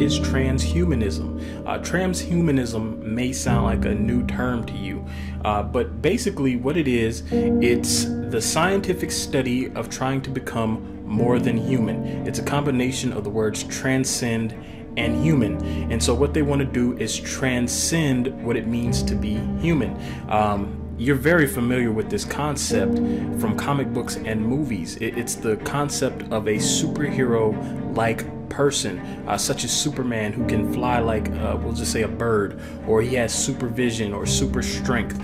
is transhumanism. Transhumanism may sound like a new term to you, but basically what it is, it's the scientific study of trying to become more than human. It's a combination of the words transcend and human. And so what they want to do is transcend what it means to be human. You're very familiar with this concept from comic books and movies. It's the concept of a superhero-like person, such as Superman, who can fly like, we'll just say a bird, or he has supervision or super strength.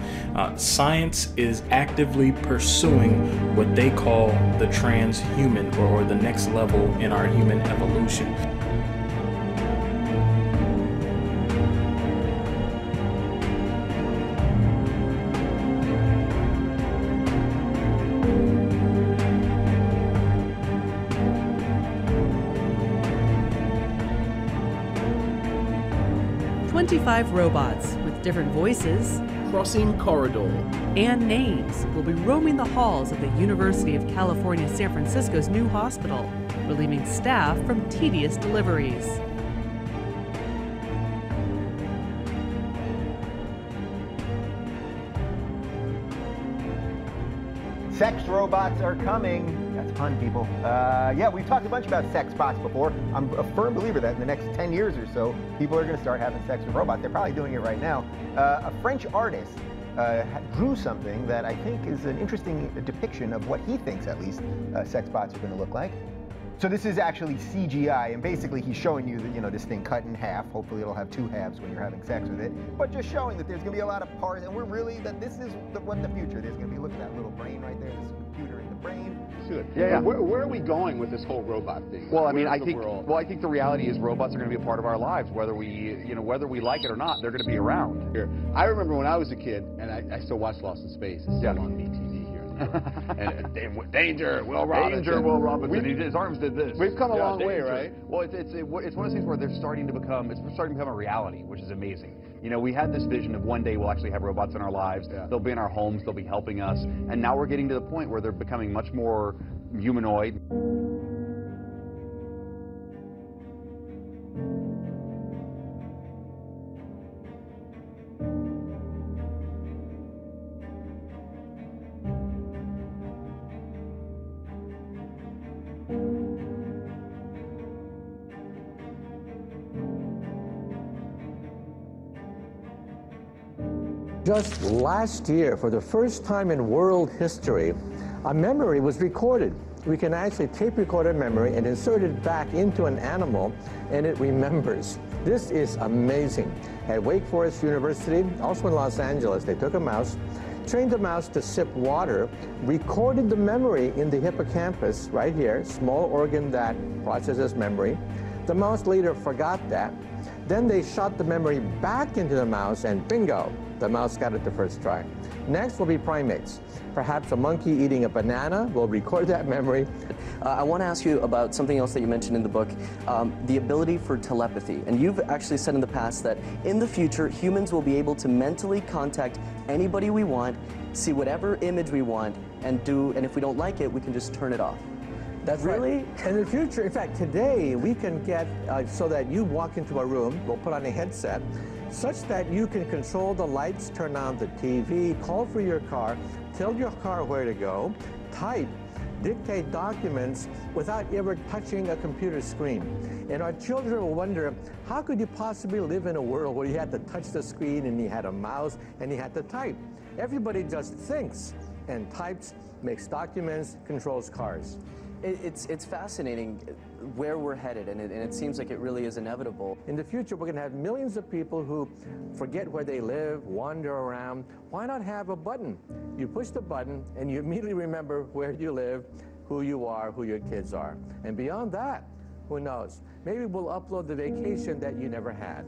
Science is actively pursuing what they call the transhuman, or the next level in our human evolution. "25 robots with different voices, crossing corridor, and names will be roaming the halls of the University of California, San Francisco's new hospital, relieving staff from tedious deliveries." Sex robots are coming. That's a pun, people. Yeah, we've talked a bunch about sex bots before. I'm a firm believer that in the next 10 years or so, people are going to start having sex with robots. They're probably doing it right now. A French artist drew something that I think is an interesting depiction of what he thinks, at least, sex bots are going to look like. So this is actually CGI, and basically he's showing you that, you know, this thing cut in half. Hopefully it'll have 2 halves when you're having sex with it. But just showing that there's going to be a lot of parts, and we're really, that this is what the future. There's going to be, look at that little brain right there, this computer in the brain. Good. Yeah. Where are we going with this whole robot thing? Well, I mean, I think the reality is robots are going to be a part of our lives, whether we like it or not. They're going to be around. Here, I remember when I was a kid, and I still watch Lost in Space. It's still on BTV here. And Danger, Will Robinson. Danger, Will Robinson. His arms did this. We've come a long way, right? Well, it's one of those things where they're starting to become a reality, which is amazing. You know, we had this vision of one day we'll actually have robots in our lives. Yeah. They'll be in our homes. They'll be helping us. And now we're getting to the point where they're becoming much more humanoid. Just last year, for the first time in world history, a memory was recorded. We can actually tape record a memory and insert it back into an animal, and it remembers. This is amazing. At Wake Forest University, also in Los Angeles, they took a mouse, trained the mouse to sip water, recorded the memory in the hippocampus right here, small organ that processes memory. The mouse later forgot that. Then they shot the memory back into the mouse, and bingo, the mouse got it the first try. Next will be primates. Perhaps a monkey eating a banana will record that memory. I want to ask you about something else that you mentioned in the book, the ability for telepathy. And you've actually said in the past that in the future, humans will be able to mentally contact anybody we want, see whatever image we want, and if we don't like it, we can just turn it off. That's really? Right. In the future, in fact, today, we can get so that you walk into a room, we'll put on a headset, such that you can control the lights, turn on the TV, call for your car, tell your car where to go, type, dictate documents without ever touching a computer screen. And our children will wonder, how could you possibly live in a world where you had to touch the screen and you had a mouse and you had to type? Everybody just thinks and types, makes documents, controls cars. It's fascinating where we're headed, and it seems like it really is inevitable. In the future, we're going to have millions of people who forget where they live, wander around. Why not have a button? You push the button, and you immediately remember where you live, who you are, who your kids are. And beyond that, who knows? Maybe we'll upload the vacation that you never had.